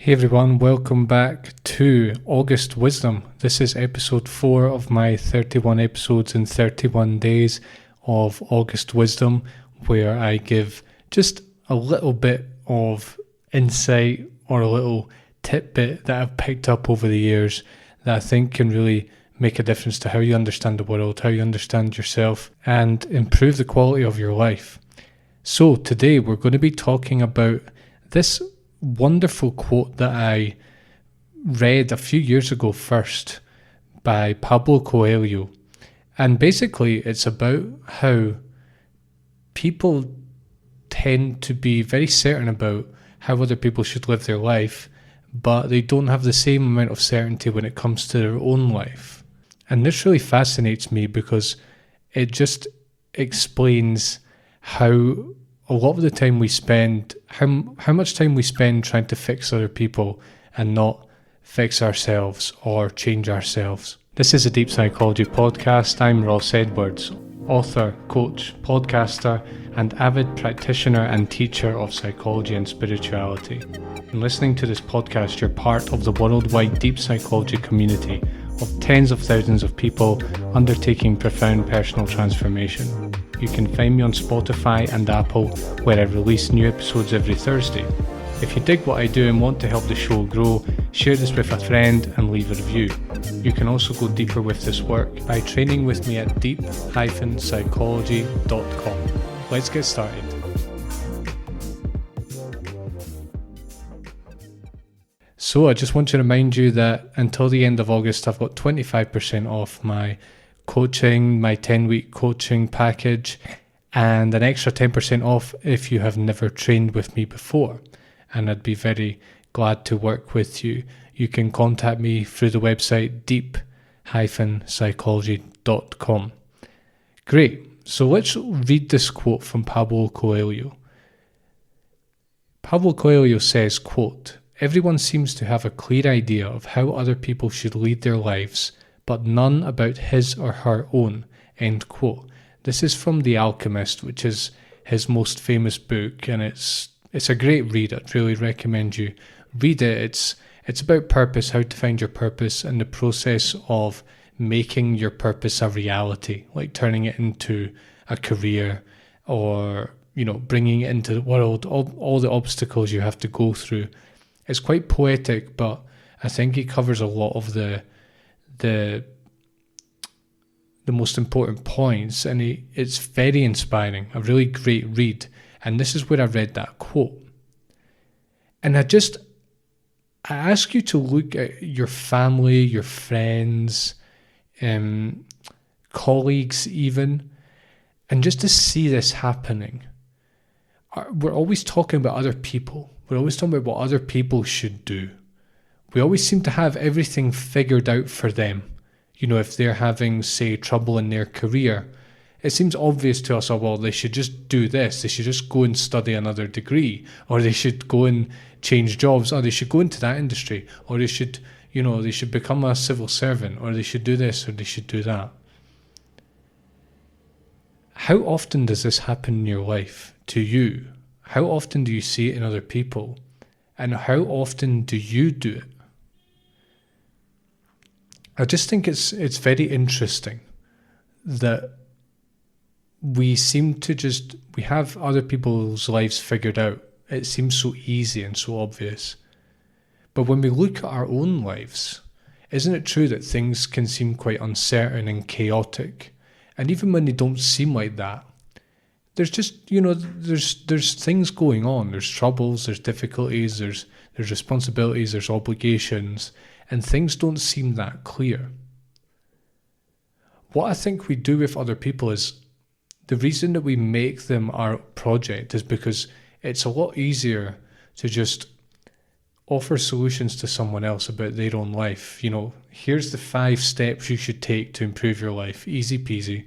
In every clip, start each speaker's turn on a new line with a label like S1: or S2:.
S1: Hey everyone, welcome back to August Wisdom. This is episode 4 of my 31 episodes in 31 days of August Wisdom, where I give just a little bit of insight or a little tidbit that I've picked up over the years that I think can really make a difference to how you understand the world, how you understand yourself, and improve the quality of your life. So today we're going to be talking about this wonderful quote that I read a few years ago first by Paulo Coelho. And basically it's about how people tend to be very certain about how other people should live their life, but they don't have the same amount of certainty when it comes to their own life. And this really fascinates me because it just explains how a lot of the time we spend, how much time we spend trying to fix other people and not fix ourselves or change ourselves. This is a Deep Psychology podcast. I'm Ross Edwards, author, coach, podcaster, and avid practitioner and teacher of psychology and spirituality. In listening to this podcast, you're part of the worldwide deep psychology community of tens of thousands of people undertaking profound personal transformation. You can find me on Spotify and Apple, where I release new episodes every Thursday. If you dig what I do and want to help the show grow, share this with a friend and leave a review. You can also go deeper with this work by training with me at deep-psychology.com. Let's get started. So I just want to remind you that until the end of August, I've got 25% off my coaching, my 10-week coaching package, and an extra 10% off if you have never trained with me before. And I'd be very glad to work with you. You can contact me through the website deep-psychology.com. Great. So let's read this quote from Paulo Coelho. Paulo Coelho says, quote, "Everyone seems to have a clear idea of how other people should lead their lives, but none about his or her own," end quote. This is from The Alchemist, which is his most famous book, and it's a great read. I'd really recommend you read it. It's about purpose, how to find your purpose, and the process of making your purpose a reality, like turning it into a career or, bringing it into the world, all the obstacles you have to go through. It's quite poetic, but I think he covers a lot of the most important points, and it's very inspiring, a really great read. And this is where I read that quote. And I ask you to look at your family, your friends, colleagues even, and just to see this happening. We're always talking about other people. We're always talking about what other people should do. We always seem to have everything figured out for them. If they're having, say, trouble in their career, it seems obvious to us, they should just do this. They should just go and study another degree, or they should go and change jobs, or they should go into that industry, or they should, they should become a civil servant, or they should do this, or they should do that. How often does this happen in your life to you? How often do you see it in other people? And how often do you do it? I just think it's very interesting that we seem to we have other people's lives figured out. It seems so easy and so obvious. But when we look at our own lives, isn't it true that things can seem quite uncertain and chaotic? And even when they don't seem like that, there's just, there's things going on. There's troubles, there's difficulties, there's responsibilities, there's obligations, and things don't seem that clear. What I think we do with other people is, the reason that we make them our project is because it's a lot easier to just offer solutions to someone else about their own life. Here's the 5 steps you should take to improve your life. Easy peasy.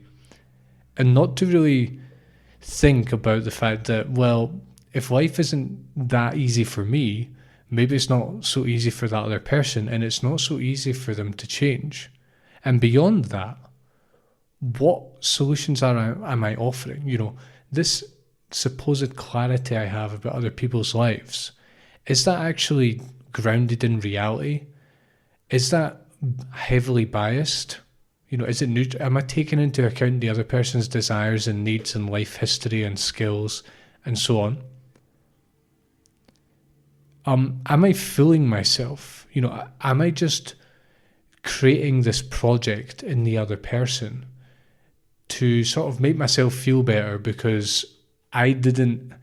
S1: And not to really think about the fact that, if life isn't that easy for me, maybe it's not so easy for that other person, and it's not so easy for them to change. And beyond that, what solutions am I offering? This supposed clarity I have about other people's lives, is that actually grounded in reality, is that heavily biased? Is it neutral? Am I taking into account the other person's desires and needs and life history and skills and so on? Am I fooling myself? Am I just creating this project in the other person to sort of make myself feel better because I didn't,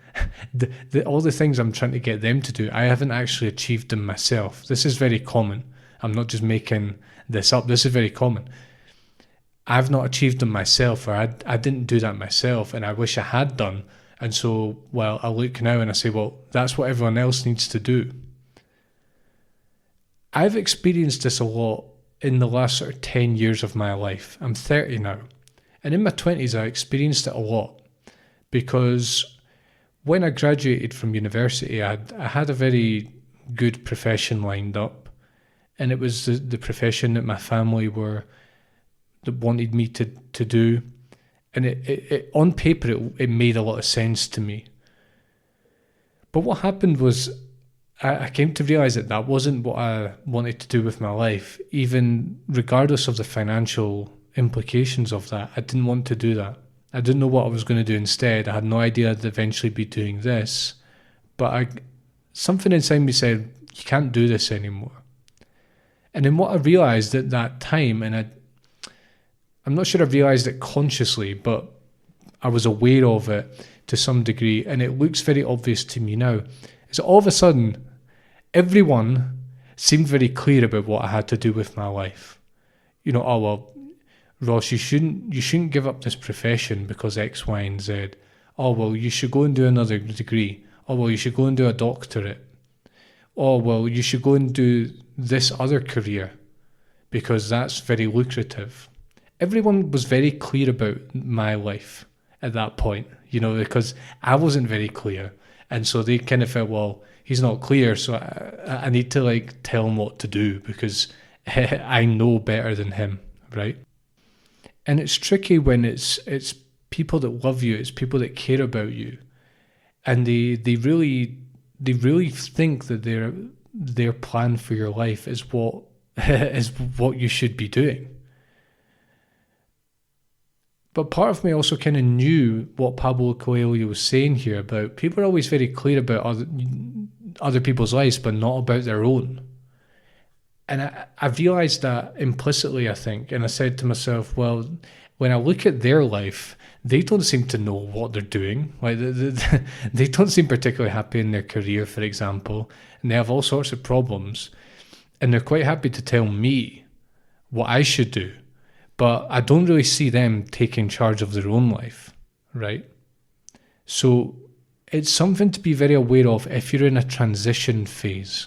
S1: all the things I'm trying to get them to do, I haven't actually achieved them myself. This is very common. I'm not just making this up. This is very common. I've not achieved them myself, or I didn't do that myself, and I wish I had done. And so, well, I look now and I say, well, that's what everyone else needs to do. I've experienced this a lot in the last sort of 10 years of my life. I'm 30 now. And in my 20s, I experienced it a lot because when I graduated from university, I had a very good profession lined up. And it was the profession that my family that wanted me to do. And it on paper, it made a lot of sense to me. But what happened was I came to realize that wasn't what I wanted to do with my life, even regardless of the financial implications of that. I didn't want to do that. I didn't know what I was going to do instead. I had no idea I'd eventually be doing this. But something inside me said, you can't do this anymore. And then what I realized at that time, and I'm not sure I realised it consciously, but I was aware of it to some degree, and it looks very obvious to me now, is all of a sudden, everyone seemed very clear about what I had to do with my life. Oh well, Ross, you shouldn't give up this profession because X, Y, and Z. Oh well, you should go and do another degree. Oh well, you should go and do a doctorate. Oh well, you should go and do this other career because that's very lucrative. Everyone was very clear about my life at that point, because I wasn't very clear. And so they kind of felt, well, he's not clear, so I need to tell him what to do because I know better than him, right? And it's tricky when it's people that love you, it's people that care about you, and they really think that their plan for your life is what is what you should be doing. But part of me also kind of knew what Paulo Coelho was saying here about people are always very clear about other people's lives, but not about their own. And I realised that implicitly, I think, and I said to myself, well, when I look at their life, they don't seem to know what they're doing. They don't seem particularly happy in their career, for example, and they have all sorts of problems. And they're quite happy to tell me what I should do. But I don't really see them taking charge of their own life, right? So it's something to be very aware of if you're in a transition phase.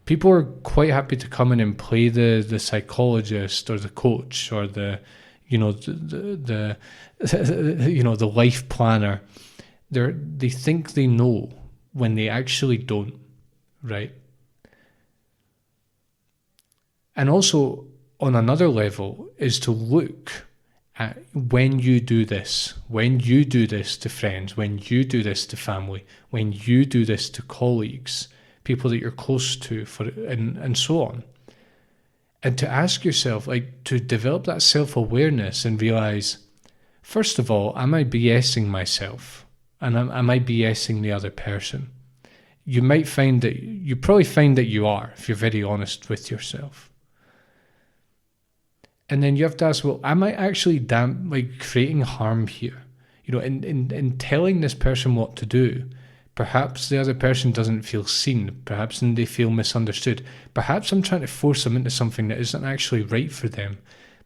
S1: People are quite happy to come in and play the psychologist or the coach or the life planner. They think they know when they actually don't, right? And also, on another level, is to look at when you do this to friends, when you do this to family, when you do this to colleagues, people that you're close to, and so on. And to ask yourself, to develop that self-awareness and realize, first of all, am I BSing myself? And am I BSing the other person? You probably find that you are, if you're very honest with yourself. And then you have to ask, well, am I actually creating harm here? In telling this person what to do, perhaps the other person doesn't feel seen. Perhaps they feel misunderstood. Perhaps I'm trying to force them into something that isn't actually right for them.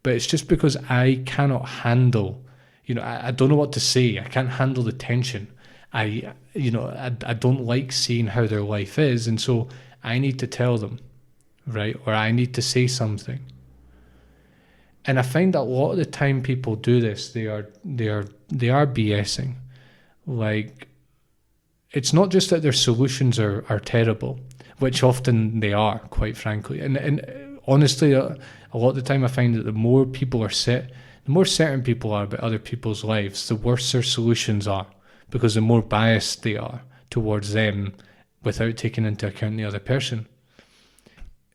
S1: But it's just because I cannot handle, I don't know what to say. I can't handle the tension. I don't like seeing how their life is. And so I need to tell them, right? Or I need to say something. And I find that a lot of the time people do this, they are BSing. It's not just that their solutions are terrible, which often they are, quite frankly. And honestly, a lot of the time I find that the more certain people are about other people's lives, the worse their solutions are, because the more biased they are towards them without taking into account the other person.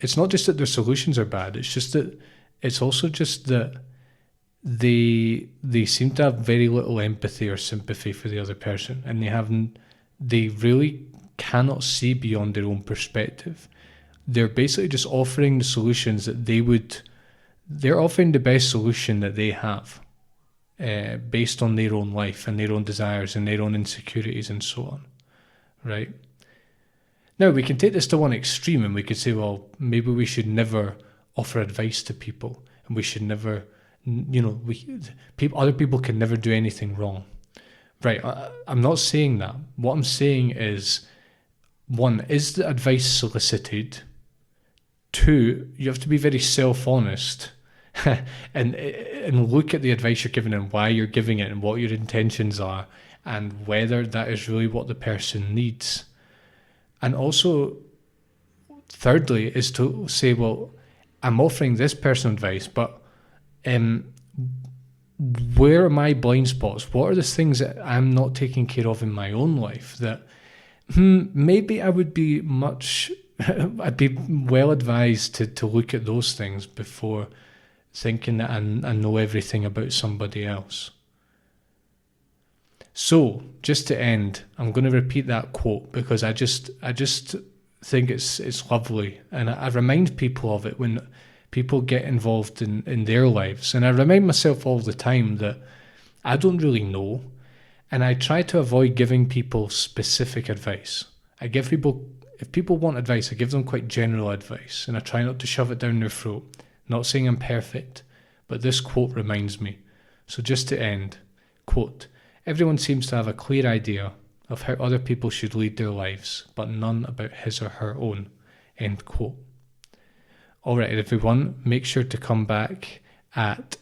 S1: it's not just that their solutions are bad, it's also just that they seem to have very little empathy or sympathy for the other person, and they really cannot see beyond their own perspective. They're basically just offering the solutions that they're offering the best solution that they have, based on their own life and their own desires and their own insecurities and so on, right? Now, we can take this to one extreme and we could say, well, maybe we should never offer advice to people, and we should never, other people can never do anything wrong. Right, I'm not saying that. What I'm saying is, one, is the advice solicited? Two, you have to be very self-honest and look at the advice you're giving and why you're giving it and what your intentions are and whether that is really what the person needs. And also, thirdly, is to say, well, I'm offering this person advice, but where are my blind spots? What are the things that I'm not taking care of in my own life that maybe I would be I'd be well advised to look at those things before thinking that I know everything about somebody else. So, just to end, I'm going to repeat that quote because I just think it's lovely, and I remind people of it when people get involved in their lives, and I remind myself all the time that I don't really know, and I try to avoid giving people specific advice. If people want advice, I give them quite general advice, and I try not to shove it down their throat. Not saying I'm perfect, but this quote reminds me. So just to end, quote, "Everyone seems to have a clear idea of how other people should lead their lives, but none about his or her own," end quote. All right, everyone, make sure to come back at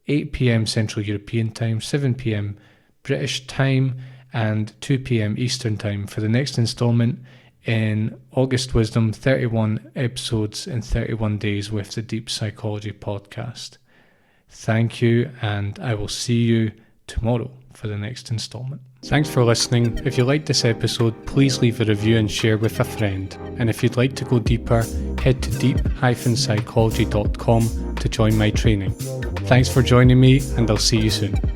S1: 8 p.m. Central European Time, 7 p.m. British Time, and 2 p.m. Eastern Time for the next installment in August Wisdom, 31 episodes in 31 days with the Deep Psychology Podcast. Thank you, and I will see you tomorrow for the next installment. Thanks for listening. If you liked this episode, please leave a review and share with a friend. And if you'd like to go deeper, head to deep-psychology.com to join my training. Thanks for joining me, and I'll see you soon.